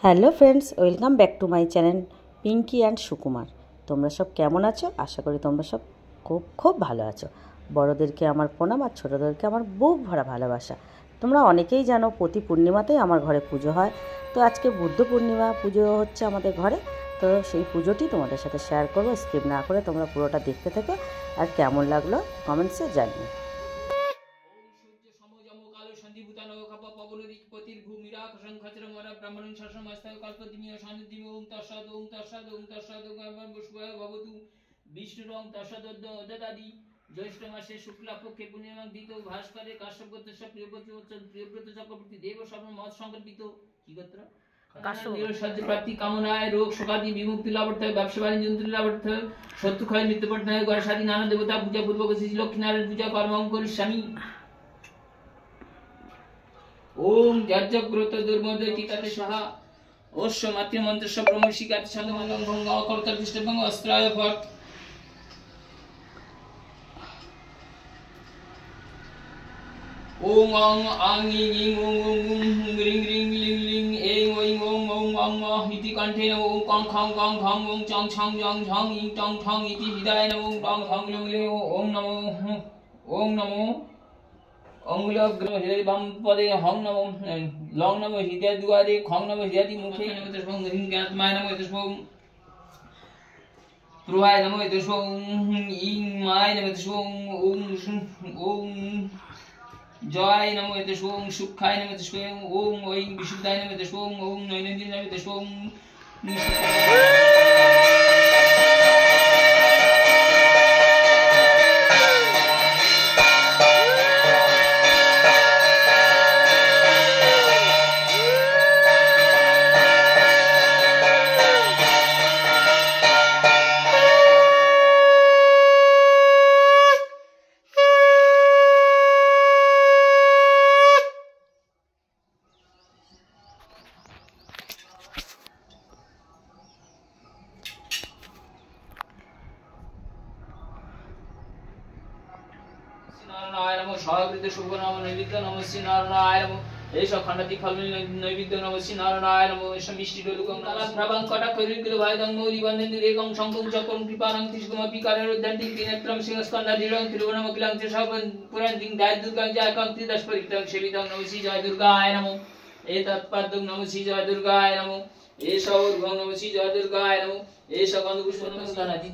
Hello friends, welcome back to my channel Pinki and Sukumar. তোমরা সব কেমন আছো? আশা করি তোমরা সব খুব খুব ভালো আছো। বড়োদেরকে আমার প্রণাম আর ছোটোদেরকে আমার বুক ভরা ভালোবাসা। তোমরা অনেকেই জানো প্রতি পূর্ণিমাতেই আমার ঘরে পুজো হয়। তো আজকে বুদ্ধ পূর্ণিমা পুজো হচ্ছে আমাদের ঘরে। তো সেই পুজোটি তোমাদের সাথে শেয়ার করবো। স্কিপ না করে তোমরা পুরোটা দেখতে থেকো, আর কেমন লাগলো কমেন্টসে জানিও। বিষ্ণুরং তৎসদাদি জ্যৈষ্ঠ মাসে শুক্লাপক্ষে পূর্ণিমা দিত ভাস্করে কাশ্যপ গোত্র প্রিয়ব্রত চক্রবর্তী দেব সর্ব মত সংকল্পিত কি গোত্র প্রাপ্তি কামনায় রোগ শোকাদি বিমুক্তি লাভার্থে ব্যবসা বাণিজ্য লাভার্থে শত্রু ক্ষয় মৃত্যু পর্যন্ত গড়ে সাধী নানা দেবতা পূজা পূর্বক লক্ষ্মীনারায়ণ পূজা কর্ম করিষ্যামি। ওম যজ্ঞব্রত দুর্মোদয় টিকাতে সাহা অশ্ব মাতৃ মন্ত্রস্ব ব্রহ্মশিকাতে ছন্দমঙ্গল ভঙ্গ অকর্তার দৃষ্টভঙ্গ অস্ত্রায় ফট। ওম অং আং ইং ওং ওং রিং রিং লিং লিং এং ওং ওং ওং অং ইতি কণ্ঠে নমো ওং কং খং গং ঘং ওং চং ছং জং ঝং ইং টং ঠং ইতি হৃদয় নমো টং ঠং লিং লিং ওং নমো ওং নমো অঙ্গুলগ্র হৃদয় বাম পদে হং নমো লং নমো হৃদয় দুয়ারে খং নমো হৃদয় মুখে নমো তস্মং হিঙ্গাত্মায় নমো তস্মং প্রভায় নমো তস্মং ইং মায় নমো তস্মং ওং ওং জয় নমো তস্মং সুখায় নমো তস্মং ওং ঐং বিশুদ্ধায় নমো তস্মং ওং নৈনন্দিন নমো তস্মং।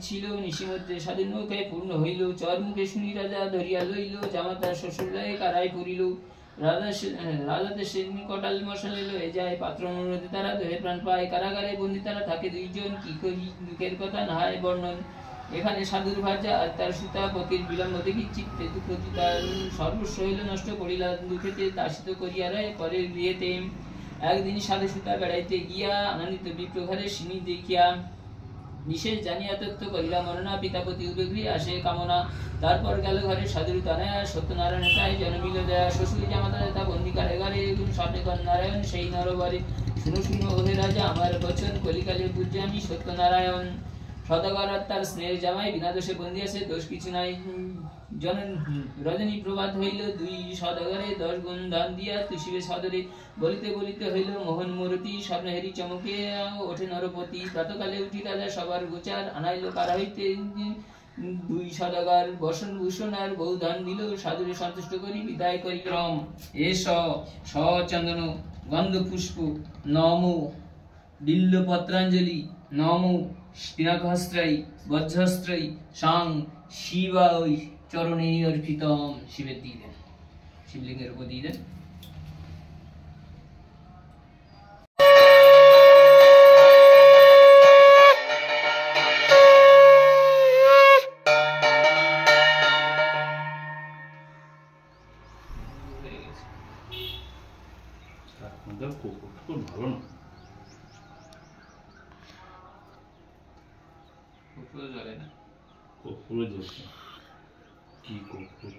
ছিল নিশিমধ্যে স্বাধীন নৌকায় পূর্ণ হইল চর মুখে শুনি রাজা ধরিয়া লইল জামাতার শ্বশুরায় কারাই পড়িল রাজাতে সে কটাল মশালে লয়ে যায় পাত্র অনুরোধে তারা দেহে প্রাণ পায় কারাগারে বন্দি তারা থাকে দুইজন কি করি দুঃখের কথা না হয় বর্ণন। এখানে সাধুর ভাজা আর তার সুতা পতির বিলম্ব দেখি চিত্তে দুঃখ তার সর্বস্ব হইল নষ্ট করিলা দুঃখেতে তাসিত করিয়া রায় পরের গৃহেতে। একদিন সাধু সুতা বেড়াইতে গিয়া আনন্দিত বিপ্রঘারে সিনি দেখিয়া বিশেষ জানিয়া তথ্য করিলা মরণা পিতাপতি উদ্বেগী আসে কামনা। তারপর গেল ঘরে সাধুর তানায়া সত্যনারায়ণ তাই জনমিল দেয়া শ্বশুর জামাতা তা বন্দি কারাগারে স্বপ্নে নারায়ণ সেই নরবরে শুনো শুনো ওহে রাজা আমার বচন কলিকালে পূজ্য আমি সত্যনারায়ণ। সদাগর তার স্নেহের জামাই বিনা দোষে বন্দি আছে দোষ কিছু নাই রজনী প্রভাত হইল দুই সদাগরে 10 গুণ দান দিয়া তুষিবে সদরে বলিতে বলিতে হইল মোহন মূর্তি স্বপ্নে হেরি চমকে ওঠে নরপতি। প্রাতকালে উঠি রাজা সবার গোচার আনাইল কারা হইতে দুই সদাগর বসন ভূষণ আর বহু দান দিল সাধুরে সন্তুষ্ট করি বিদায় করি ক্রম। এস সচন্দন গন্ধ পুষ্প নমো বিল্ল পত্রাঞ্জলি নমো স্পিনাকহস্ত্রৈ বজ্রহস্ত্রৈ সাং শিবায় চরণে অর্পিতম। শিবের দিয়ে দেন, শিবলিঙ্গের উপর দিয়ে দেন। ভালো না জ্বলে না কর্পূরে জ্বলছে কি কর্পূর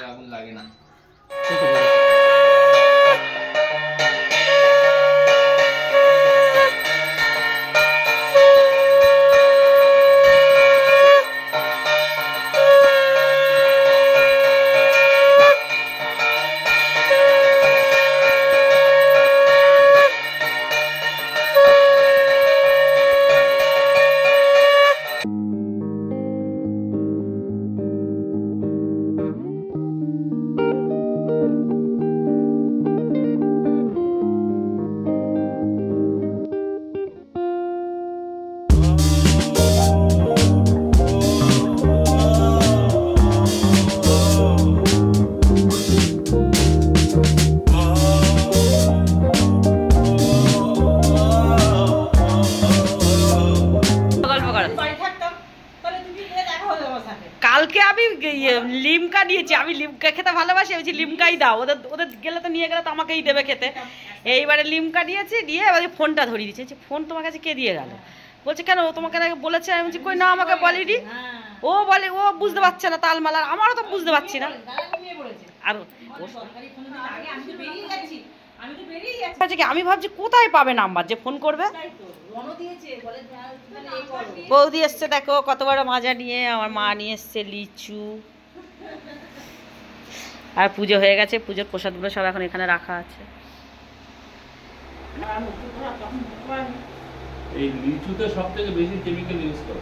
আগুন লাগে না। আমি লিমকা নিয়েছি, আমি লিমকা খেতে ভালোবাসি, বলছি লিমকাই দাও, ওদের ওদের গেলে তো নিয়ে গেলে তো আমাকেই দেবে খেতে। এইবারে লিমকা নিয়েছি, দিয়ে এবারে ফোনটা ধরিয়ে দিচ্ছে, ফোন তোমার কাছে কে দিয়ে গেল? বলছে কেন, তোমাকে বলেছে? আমি বলছি কই না, আমাকে বলেনি। ও বলে ও বুঝতে পারছে না তালমালা, আমারও তো বুঝতে পারছি না। আর আমি ভাবছি কোথায় পাবে নাম্বার যে ফোন করবে। বৌদি এসছে দেখো কত বড় মাজা নিয়ে, আমার মা নিয়ে এসছে লিচু। আর পুজো হয়ে গেছে, পুজোর প্রসাদগুলো সব এখন এখানে রাখা আছে। এই লিচুতে সবথেকে বেশি কেমিক্যাল ইউজ করে।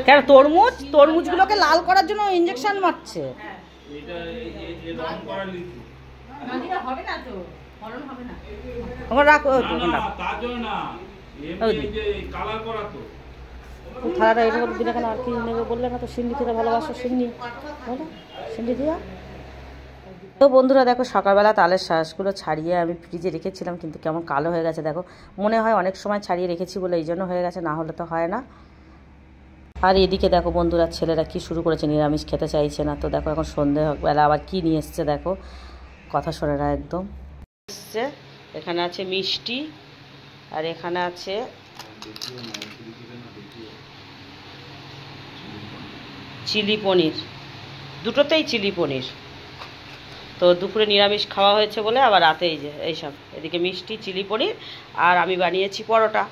কেন? তরমুজগুলোকে লাল করার জন্য ইনজেকশন মারছে। এটা এই রং করা লিচু। হবে না তো, ফলন হবে না। ওখানে রাখো, না তার জন্য না, এমনি যে কালার করা তো। থালাটা এটা করে দিলে কেন? আর কি নেবে বললে না তো? সিন্নি খেতে ভালোবাসো, সিন্নি বলো, সিন্নি দিয়া। তো বন্ধুরা দেখো, সকালবেলা তালের শাঁসগুলো ছাড়িয়ে আমি ফ্রিজে রেখেছিলাম, কিন্তু কেমন কালো হয়ে গেছে দেখো। মনে হয় অনেক সময় ছাড়িয়ে রেখেছি বলে এই জন্য হয়ে গেছে, না হলে তো হয় না। আর এদিকে দেখো বন্ধুরা, ছেলেরা কি শুরু করেছে, নিরামিষ খেতে চাইছে না। তো দেখো এখন সন্ধ্যেবেলা আবার কি নিয়ে এসছে দেখো, কথা শোনে না একদম। এসছে, এখানে আছে মিষ্টি, আর এখানে আছে চিলি পনির, দুটোতেই চিলি পনির। তো দুপুরে নিরামিষ খাওয়া হয়েছে বলে আবার রাতে এই যে এইসব, এদিকে মিষ্টি, চিলি পনির, আর আমি বানিয়েছি পরোটা।